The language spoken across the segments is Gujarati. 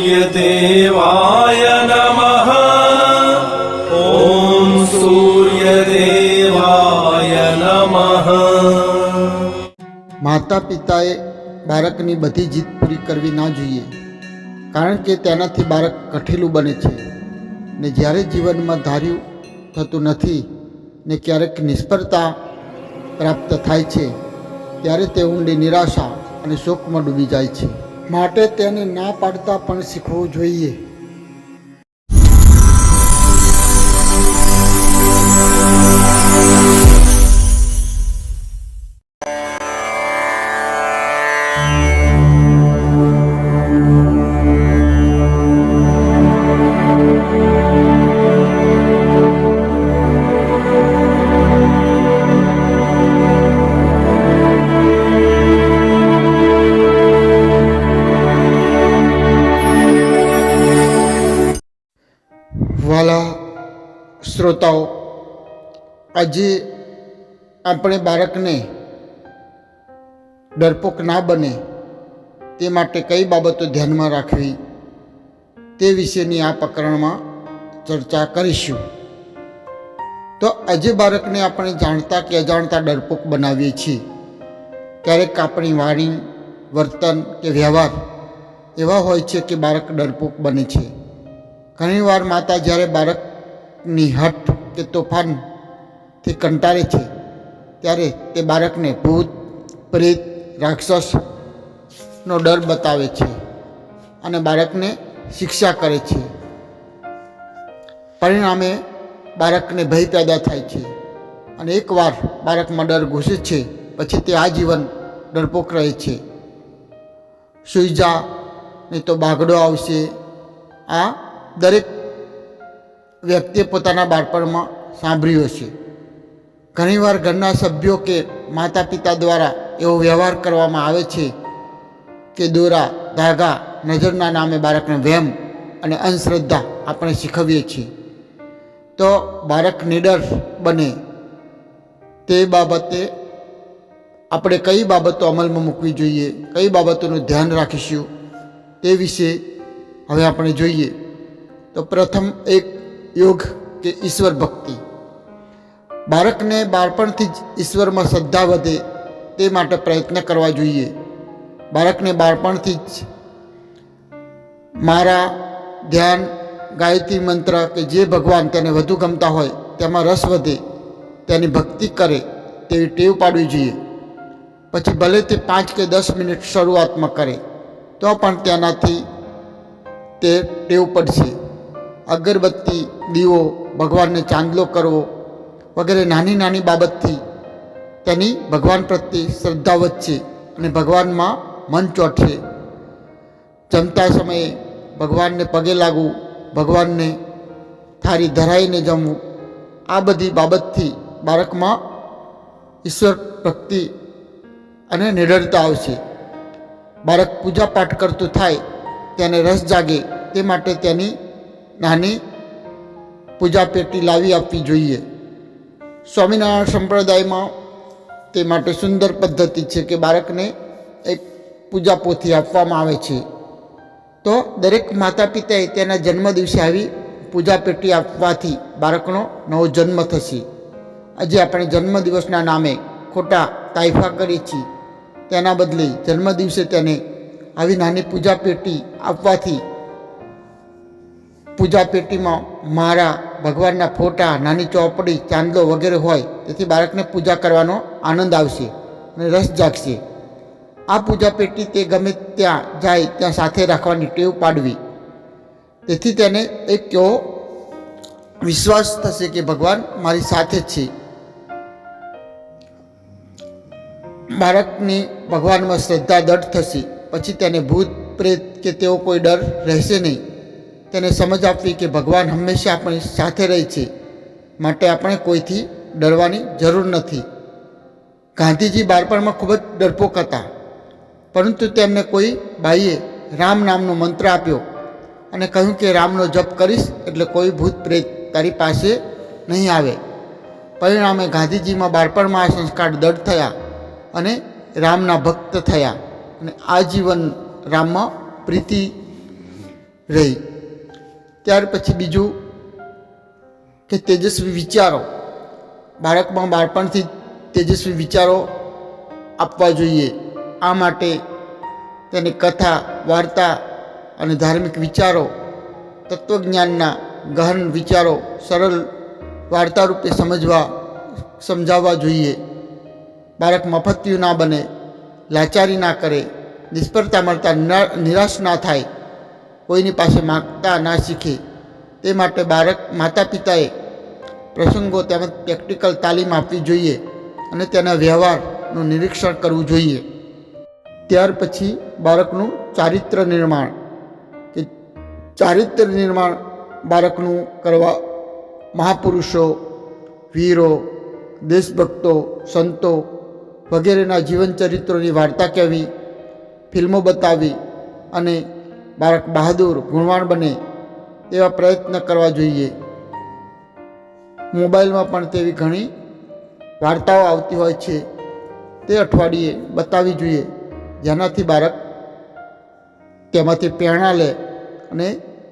सूर्यदेवाय नमः। ॐ सूर्यदेवाय नमः। માતા પિતાએ બાળકની બધી જીદ પૂરી કરવી ના જોઈએ, કારણ કે તેનાથી બાળક કઠિલું બને છે ને જ્યારે જીવનમાં ધાર્યું થતું નથી ને ક્યારેક નિષ્ફળતા પ્રાપ્ત થાય છે ત્યારે તે ઊંડી નિરાશા અને શોકમાં ડૂબી જાય છે. માટે તેને ના પાડતા પણ શીખવું જોઈએ. વાલા શ્રોતાઓ, આજે આપણે બાળકને ડરપોક ના બને તે માટે કઈ બાબતો ધ્યાનમાં રાખવી તે વિશેની આ પ્રકરણમાં ચર્ચા કરીશું. તો આજે બાળકને આપણે જાણતા કે અજાણતા ડરપોક બનાવીએ છીએ. ક્યારેક આપણી વાણી, વર્તન કે વ્યવહાર એવા હોય છે કે બાળક ડરપોક બને છે. ઘણીવાર માતા જ્યારે બાળકની હઠ કે તોફાનથી કંટાળે છે ત્યારે તે બાળકને ભૂત, પ્રેત, રાક્ષસનો ડર બતાવે છે અને બાળકને શિક્ષા કરે છે. પરિણામે બાળકને ભય પેદા થાય છે અને એકવાર બાળકમાં ડર ઘૂસે છે પછી તે આજીવન ડરપોક રહે છે. સૂઈ જા નહીં તો બાગડો આવશે. આ દરેક વ્યક્તિએ પોતાના બાળપણમાં સાંભળ્યું હશે. ઘણીવાર ઘરના સભ્યો કે માતા પિતા દ્વારા એવો વ્યવહાર કરવામાં આવે છે કે દોરા, ધાગા, નજરના નામે બાળકને વહેમ અને અંધશ્રદ્ધા આપણે શીખવીએ છીએ. તો બાળક નિડર બને તે બાબતે આપણે કઈ બાબતો અમલમાં મૂકવી જોઈએ, કઈ બાબતોનું ધ્યાન રાખીશું તે વિશે હવે આપણે જોઈએ. તો પ્રથમ એક યોગ કે ઈશ્વર ભક્તિ. બાળકને બાળપણથી જ ઈશ્વરમાં શ્રદ્ધા વધે તે માટે પ્રયત્ન કરવા જોઈએ. બાળકને બાળપણથી જ મારા, ધ્યાન, ગાયત્રી મંત્ર કે જે ભગવાન તેને વધુ ગમતા હોય તેમાં રસ વધે, તેની ભક્તિ કરે તેવી ટેવ પાડવી જોઈએ. પછી ભલે તે 5 કે 10 મિનિટ શરૂઆતમાં કરે તો પણ તેનાથી તે ટેવ પડશે. અગરબત્તી, દીવો, ભગવાનને ચાંદલો કરવો વગેરે નાની નાની બાબતથી તેની ભગવાન પ્રત્યે શ્રદ્ધા વધશે અને ભગવાનમાં મન ચોંટશે. જમતા સમયે ભગવાનને પગે લાગવું, ભગવાનને થાળી ધરાઈને જમવું, આ બધી બાબતથી બાળકમાં ઈશ્વર ભક્તિ અને નિડરતા આવશે. બાળક પૂજા પાઠ કરતું થાય તેને રસ જાગે તે માટે તેની નાની પૂજા પેટી લાવી આપવી જોઈએ. સ્વામિનારાયણ સંપ્રદાયમાં તે માટે સુંદર પદ્ધતિ છે કે બાળકને એક પૂજા પોથી આપવામાં આવે છે. તો દરેક માતા પિતાએ તેના જન્મદિવસે આવી પૂજા પેટી આપવાથી બાળકનો નવો જન્મ થશે. આજે આપણે જન્મદિવસના નામે ખોટા તાઇફા કરીએ છીએ, તેના બદલે જન્મદિવસે તેને આવી નાની પૂજા પેટી આપવાથી પૂજા પેટીમાં મારા, ભગવાનના ફોટા, નાની ચોપડી, ચાંદલો વગેરે હોય તેથી બાળકને પૂજા કરવાનો આનંદ આવશે અને રસ જાગશે. આ પૂજા પેટી તે ગમે ત્યાં જાય ત્યાં સાથે રાખવાની ટેવ પાડવી. તેથી તેને એક એવો વિશ્વાસ થશે કે ભગવાન મારી સાથે છે. બાળકની ભગવાનમાં શ્રદ્ધા દૃઢ થશે. પછી તેને ભૂત, પ્રેત કે તેવો કોઈ ડર રહેશે નહીં. તેને સમજ આપવી કે ભગવાન હંમેશા આપણી સાથે રહે છે, માટે આપણે કોઈથી ડરવાની જરૂર નથી. ગાંધીજી બાળપણમાં ખૂબ જ ડરપોક હતા, પરંતુ તેમને કોઈ બાઈએ રામ નામનો મંત્ર આપ્યો અને કહ્યું કે રામનો જપ કરીશ એટલે કોઈ ભૂત પ્રેત તારી પાસે નહીં આવે. પરિણામે ગાંધીજીમાં બાળપણમાં આ સંસ્કાર દૃઢ થયા અને રામના ભક્ત થયા અને આજીવન રામમાં પ્રીતિ રહી. ત્યાર પછી બીજું કે તેજસ્વી વિચારો. બાળકમાં બાળપણથી તેજસ્વી વિચારો આપવા જોઈએ. આ માટે તેને કથા, વાર્તા અને ધાર્મિક વિચારો, તત્વજ્ઞાનના ગહન વિચારો સરળ વાર્તા રૂપે સમજાવવા જોઈએ. બાળક મફતિયું ના બને, લાચારી ના કરે, નિષ્ફળતા મળતા નિરાશ ના થાય, કોઈની પાસે માગતા ના શીખે. તે માટે માતા પિતાએ પ્રસંગો તેમજ પ્રેક્ટિકલ તાલીમ આપવી જોઈએ અને તેના વ્યવહારનું નિરીક્ષણ કરવું જોઈએ. ત્યાર પછી બાળકનું ચારિત્ર નિર્માણ. કે ચારિત્ર નિર્માણ બાળકનું કરવા મહાપુરુષો, વીરો, દેશભક્તો, સંતો વગેરેના જીવન ચરિત્રોની વાર્તા કહેવી, ફિલ્મો બતાવી અને બાળક બહાદુર, ગુણવાન બને તેવા પ્રયત્ન કરવા જોઈએ. મોબાઈલમાં પણ તેવી ઘણી વાર્તાઓ આવતી હોય છે, તે અઠવાડિયે બતાવવી જોઈએ, જેનાથી બાળક તેમાંથી પ્રેરણા લે. અને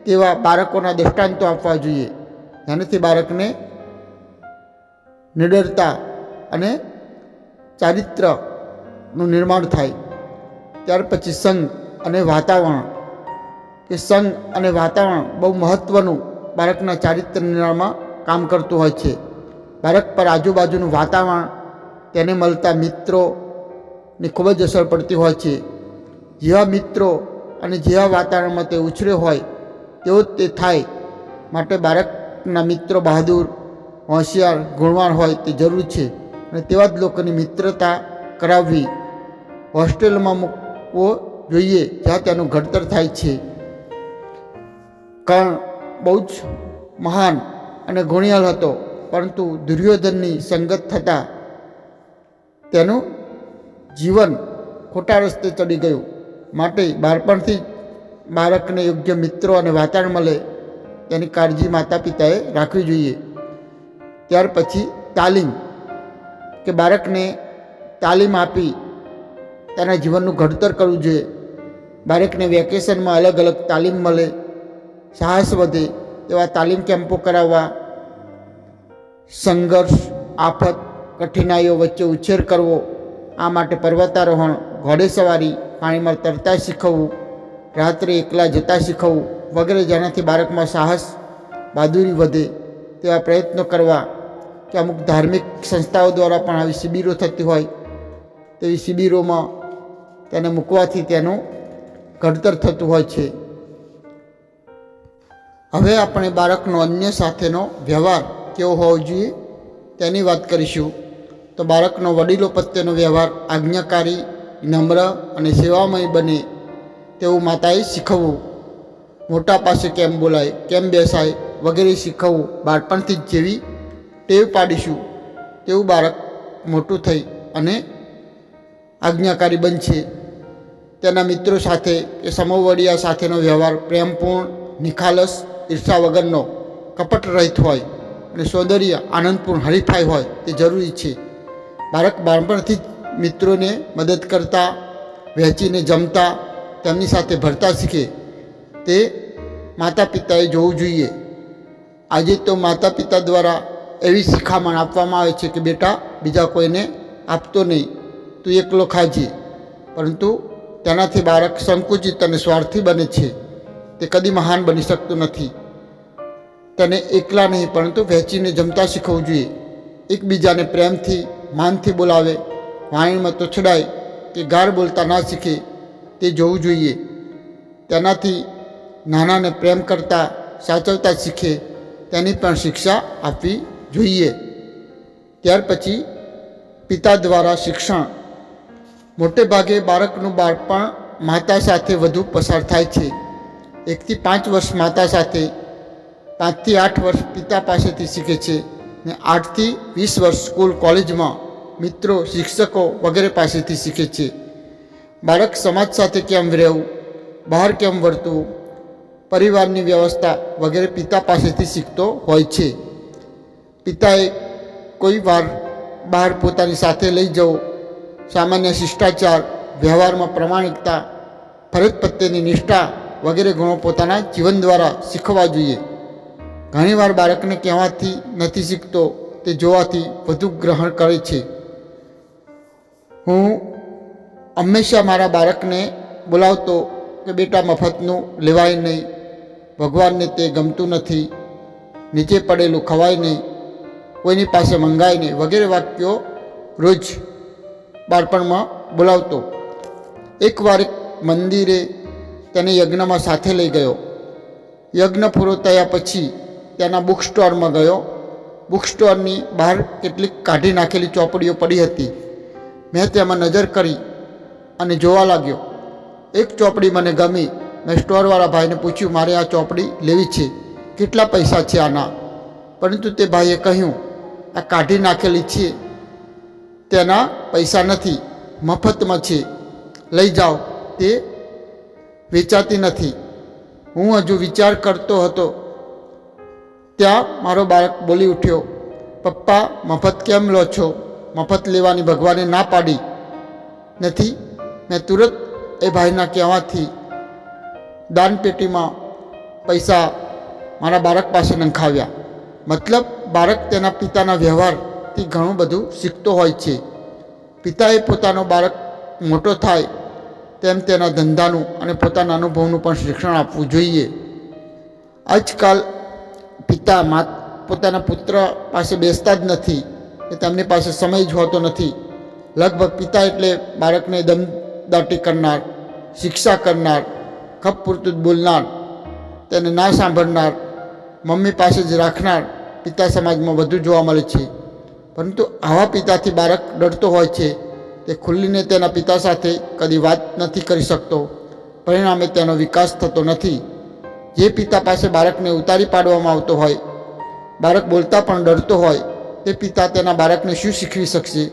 તેવા બાળકોના દૃષ્ટાંતો આપવા જોઈએ, જેનાથી બાળકને નિડરતા અને ચારિત્રનું નિર્માણ થાય. ત્યાર પછી સંઘ અને વાતાવરણ. કે સંઘ અને વાતાવરણ બહુ મહત્ત્વનું બાળકના ચારિત્ર નિર્માણમાં કામ કરતું હોય છે. બાળક પર આજુબાજુનું વાતાવરણ, તેને મળતા મિત્રોની ખૂબ જ અસર પડતી હોય છે. જેવા મિત્રો અને જેવા વાતાવરણમાં તે ઉછર્યો હોય તેવો જ તે થાય. માટે બાળકના મિત્રો બહાદુર, હોશિયાર, ગુણવાન હોય તે જરૂર છે અને તેવા જ લોકોની મિત્રતા કરાવવી. હોસ્ટેલમાં મૂકવો જોઈએ જ્યાં તેનું ઘડતર થાય છે. કર્ણ બહુ જ મહાન અને ગુણિયાળ હતો, પરંતુ દુર્યોધનની સંગત થતાં તેનું જીવન ખોટા રસ્તે ચડી ગયું. માટે બાળપણથી બાળકને યોગ્ય મિત્રો અને વાતાવરણ મળે તેની કાળજી માતા પિતાએ રાખવી જોઈએ. ત્યાર પછી તાલીમ. કે બાળકને તાલીમ આપી તેના જીવનનું ઘડતર કરવું જોઈએ. બાળકને વેકેશનમાં અલગ અલગ તાલીમ મળે, સાહસ વધે તેવા તાલીમ કેમ્પો કરાવવા. સંઘર્ષ, આફત, કઠિનાઈઓ વચ્ચે ઉછેર કરવો. આ માટે પર્વતારોહણ, ઘોડેસવારી, પાણીમાં તરતા શીખવવું, રાત્રે એકલા જતા શીખવવું વગેરે, જેનાથી બાળકમાં સાહસ, બહાદુરી વધે તેવા પ્રયત્નો કરવા. કે અમુક ધાર્મિક સંસ્થાઓ દ્વારા પણ આવી શિબિરો થતી હોય, તેવી શિબિરોમાં તેને મૂકવાથી તેનું ઘડતર થતું હોય છે. હવે આપણે બાળકનો અન્ય સાથેનો વ્યવહાર કેવો હોવો જોઈએ તેની વાત કરીશું. તો બાળકનો વડીલો પ્રત્યેનો વ્યવહાર આજ્ઞાકારી, નમ્ર અને સેવામય બને તેવું માતાએ શીખવવું. મોટા પાસે કેમ બોલાય, કેમ બેસાય વગેરે શીખવવું. બાળપણથી જ જેવી ટેવ પાડીશું તેવું બાળક મોટું થઈ અને આજ્ઞાકારી બનશે. તેના મિત્રો સાથે કે સમવડિયા સાથેનો વ્યવહાર પ્રેમપૂર્ણ, નિખાલસ, ઈર્ષા વગરનો, કપટ રહિત હોય અને સૌંદર્ય આનંદપૂર્ણ હરીફાઈ હોય તે જરૂરી છે. બાળક બાળપણથી જ મિત્રોને મદદ કરતા, વહેંચીને જમતા, તેમની સાથે ભરતા શીખે તે માતા પિતાએ જોવું જોઈએ. આજે તો માતા પિતા દ્વારા એવી શિખામણ આપવામાં આવે છે કે બેટા, બીજા કોઈને આપતો નહીં, તું એકલો ખાજે. પરંતુ તેનાથી બાળક સંકુચિત અને સ્વાર્થી બને છે. તે કદી મહાન બની શકતું નથી. તેને એકલા નહીં પરંતુ વહેંચીને જમતા શીખવવું જોઈએ. એકબીજાને પ્રેમથી, માનથી બોલાવે, વાણીમાં તોછડાય કે ગાળ બોલતા ના શીખે તે જોવું જોઈએ. તેનાથી નાનાને પ્રેમ કરતા, સાચવતા શીખે તેની પણ શિક્ષા આપવી જોઈએ. ત્યાર પછી પિતા દ્વારા શિક્ષણ. મોટે ભાગે બાળકનું બાળપણ માતા સાથે વધુ પસાર થાય છે. 1 થી 5 વર્ષ માતા સાથે, 5 થી 8 વર્ષ પિતા પાસેથી શીખે છે ને 8 થી 20 વર્ષ સ્કૂલ, કોલેજમાં મિત્રો, શિક્ષકો વગેરે પાસેથી શીખે છે. બાળક સમાજ સાથે કેમ રહેવું, બહાર કેમ વર્તવું, પરિવારની વ્યવસ્થા વગેરે પિતા પાસેથી શીખતો હોય છે. પિતાએ કોઈ વાર બહાર પોતાની સાથે લઈ જવો, સામાન્ય શિષ્ટાચાર, વ્યવહારમાં પ્રમાણિકતા, ફરજ પ્રત્યેની નિષ્ઠા વગેરે ગુણો પોતાના જીવન દ્વારા શીખવા જોઈએ. ઘણીવાર બાળકને કહેવાથી નથી શીખતો, તે જોવાથી વધુ ગ્રહણ કરે છે. હું હંમેશા મારા બાળકને બોલાવતો કે બેટા મફતનું લેવાય નહીં, ભગવાનને તે ગમતું નથી, નીચે પડેલું ખવાય નહીં, કોઈની પાસે મંગાય નહીં વગેરે વાક્યો રોજ બાળપણમાં બોલાવતો. એકવાર એક મંદિરે તેને યજ્ઞમાં સાથે લઈ ગયો. યજ્ઞ પૂરો થયા પછી ત્યાંના બુક સ્ટોરમાં ગયો. બુક સ્ટોરની બહાર કેટલીક કાઢી નાખેલી ચોપડીઓ પડી હતી. મેં તેમાં નજર કરી અને જોવા લાગ્યો. એક ચોપડી મને ગમી. મેં સ્ટોરવાળા ભાઈને પૂછ્યું, મારે આ ચોપડી લેવી છે, કેટલા પૈસા છે આના? પરંતુ તે ભાઈએ કહ્યું, આ કાઢી નાખેલી છે, તેના પૈસા નથી, મફતમાં છે, લઈ જાઓ, તે વેચાતી નથી. હું હજુ વિચાર કરતો હતો ત્યાં મારો બાળક બોલી ઉઠ્યો, પપ્પા મફત કેમ લો છો? મફત લેવાની ભગવાને ના પાડી નથી. મેં તુરંત એ ભાઈના કહેવાથી દાનપેટીમાં પૈસા મારા બાળક પાસે નંખાવ્યા. મતલબ બાળક તેના પિતાના વ્યવહારથી ઘણું બધું શીખતો હોય છે. પિતાએ પોતાનો બાળક મોટો થાય તેમ તેના ધંધાનું અને પોતાના અનુભવનું પણ શિક્ષણ આપવું જોઈએ. આજકાલ પિતા પોતાના પુત્ર પાસે બેસતા જ નથી, કે તેમની પાસે સમય જ હોતો નથી. લગભગ પિતા એટલે બાળકને દમદાટી કરનાર, શિક્ષા કરનાર, ખપ પૂરતું જ બોલનાર, તેને ના સાંભળનાર, મમ્મી પાસે જ રાખનાર પિતા સમાજમાં વધુ જોવા મળે છે. પરંતુ આવા પિતાથી બાળક ડરતો હોય છે. તે ખુલ્લીને તેના પિતા સાથે કદી વાત નથી કરી શકતો. પરિણામે તેનો વિકાસ થતો નથી. જે પિતા પાસે બાળકને ઉતારી પાડવામાં આવતો હોય, બાળક બોલતા પણ ડરતો હોય, તે પિતા તેના બાળકને શું શીખવી શકશે?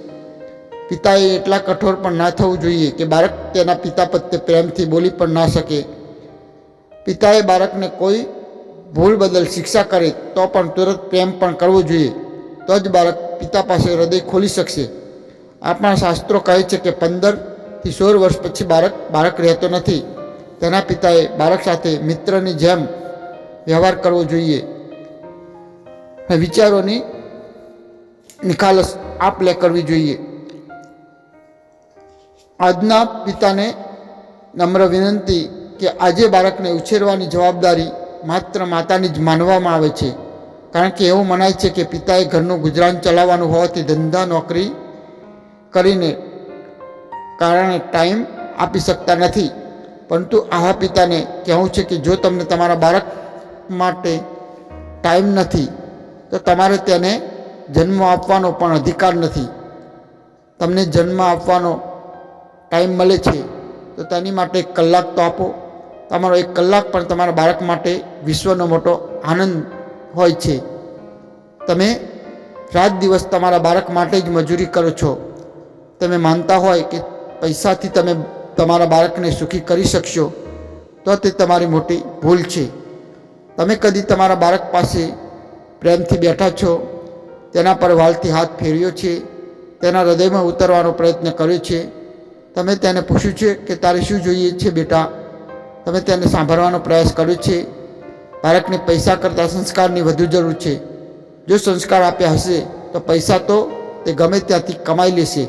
પિતાએ એટલા કઠોર પણ ના થવું જોઈએ કે બાળક તેના પિતા પ્રત્યે પ્રેમથી બોલી પણ ના શકે. પિતાએ બાળકને કોઈ ભૂલ બદલ શિક્ષા કરે તો પણ તુરંત પ્રેમ પણ કરવો જોઈએ. તો જ બાળક પિતા પાસે હૃદય ખોલી શકશે. આપણા શાસ્ત્રો કહે છે કે 15થી 16 વર્ષ પછી બાળક રહેતો નથી. તેના પિતાએ બાળક સાથે મિત્રની જેમ વ્યવહાર કરવો જોઈએ. વિચારોની નિખાલસ આપ-લે કરવી જોઈએ. આજના પિતાને નમ્ર વિનંતી કે આજે બાળકને ઉછેરવાની જવાબદારી માત્ર માતાની જ માનવામાં આવે છે. કારણ કે એવું મનાય છે કે પિતાએ ઘરનું ગુજરાન ચલાવવાનું હોવાથી ધંધા નોકરી કરીને કારણે ટાઈમ આપી શકતા નથી. પરંતુ આવા પિતાને કહેવું છે કે જો તમને તમારા બાળક માટે ટાઈમ નથી તો તમારે તેને જન્મ આપવાનો પણ અધિકાર નથી. તમને જન્મ આપવાનો ટાઈમ મળે છે તો તેની માટે 1 કલાક તો આપો. તમારો 1 કલાક પણ તમારા બાળક માટે વિશ્વનો મોટો આનંદ હોય છે. તમે રાત દિવસ તમારા બાળક માટે જ મજૂરી કરો છો. તમે માનતા હોય કે પૈસાથી તમે તમારા બાળકને સુખી કરી શકશો તો તે તમારી મોટી ભૂલ છે. તમે કદી તમારા બાળક પાસે પ્રેમથી બેઠા છો, તેના પર વાલથી હાથ ફેર્યો છે, તેના હૃદયમાં ઉતરવાનો પ્રયત્ન કર્યો છે? તમે તેને પૂછ્યું છે કે તારે શું જોઈએ છે બેટા? તમે તેને સાંભળવાનો પ્રયાસ કર્યો છે? બાળકને પૈસા કરતાં સંસ્કારની વધુ જરૂર છે. જો સંસ્કાર આપ્યા હશે તો પૈસા તો તે ગમે ત્યાંથી કમાઈ લેશે,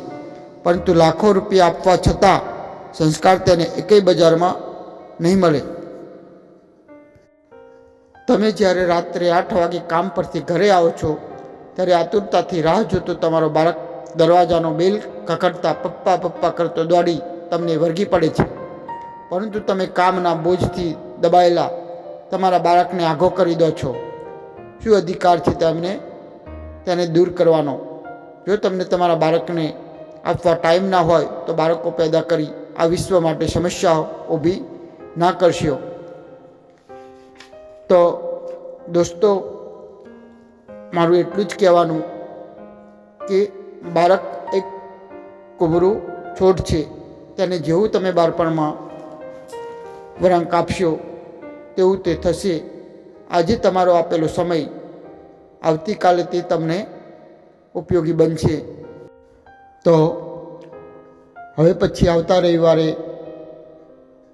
પરંતુ લાખો રૂપિયા આપવા છતાં સંસ્કાર તેને એકેય બજારમાં નહીં મળે. તમે જ્યારે રાત્રે 8 વાગે કામ પરથી ઘરે આવો છો ત્યારે આતુરતાથી રાહ જોતો તમારો બાળક દરવાજાનો બેલ ખખડતા પપ્પા પપ્પા કરતો દોડી તમને વળગી પડે છે. પરંતુ તમે કામના બોજથી દબાયેલા તમારા બાળકને આઘો કરી દો છો. શું અધિકાર છે તેને દૂર કરવાનો? જો તમને તમારા બાળકને આપવા ટાઈમ ના હોય તો બાળકો પેદા કરી આ વિશ્વ માટે સમસ્યાઓ ઊભી ના કરશો. તો દોસ્તો, મારું એટલું જ કહેવાનું કે બાળક એક કુમરું છોડ છે. તેને જેવું તમે બાળપણમાં વળાંક આપશો તેવું તે થશે. આજે તમારો આપેલો સમય આવતીકાલે તે તમને ઉપયોગી બનશે. તો હવે પછી આવતા રવિવારે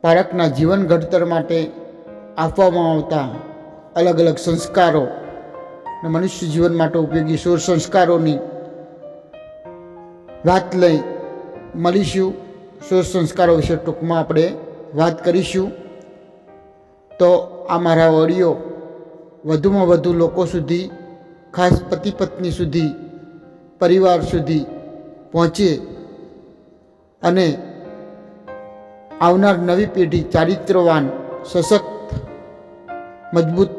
બાળકના જીવન ઘડતર માટે આપવામાં આવતા અલગ અલગ સંસ્કારો અને મનુષ્ય જીવન માટે ઉપયોગી 16 સંસ્કારોની વાત લઈ મળીશું. 16 સંસ્કારો વિશે ટૂંકમાં આપણે વાત કરીશું. તો આ મારા ઓડિયો વધુમાં વધુ લોકો સુધી, ખાસ પતિ પત્ની સુધી, પરિવાર સુધી પહોંચે અને આવનાર નવી પેઢી ચારિત્રવાન, સશક્ત, મજબૂત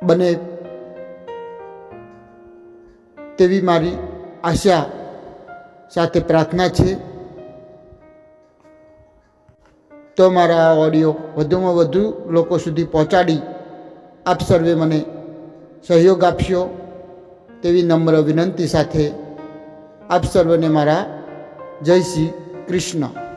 બને તેવી મારી આશા સાથે પ્રાર્થના છે. તો મારા આ ઓડિયો વધુમાં વધુ લોકો સુધી પહોંચાડી આપ સર્વે મને સહયોગ આપશો તેવી નમ્ર વિનંતી સાથે આપ સર્વને મારા જય શ્રી કૃષ્ણ.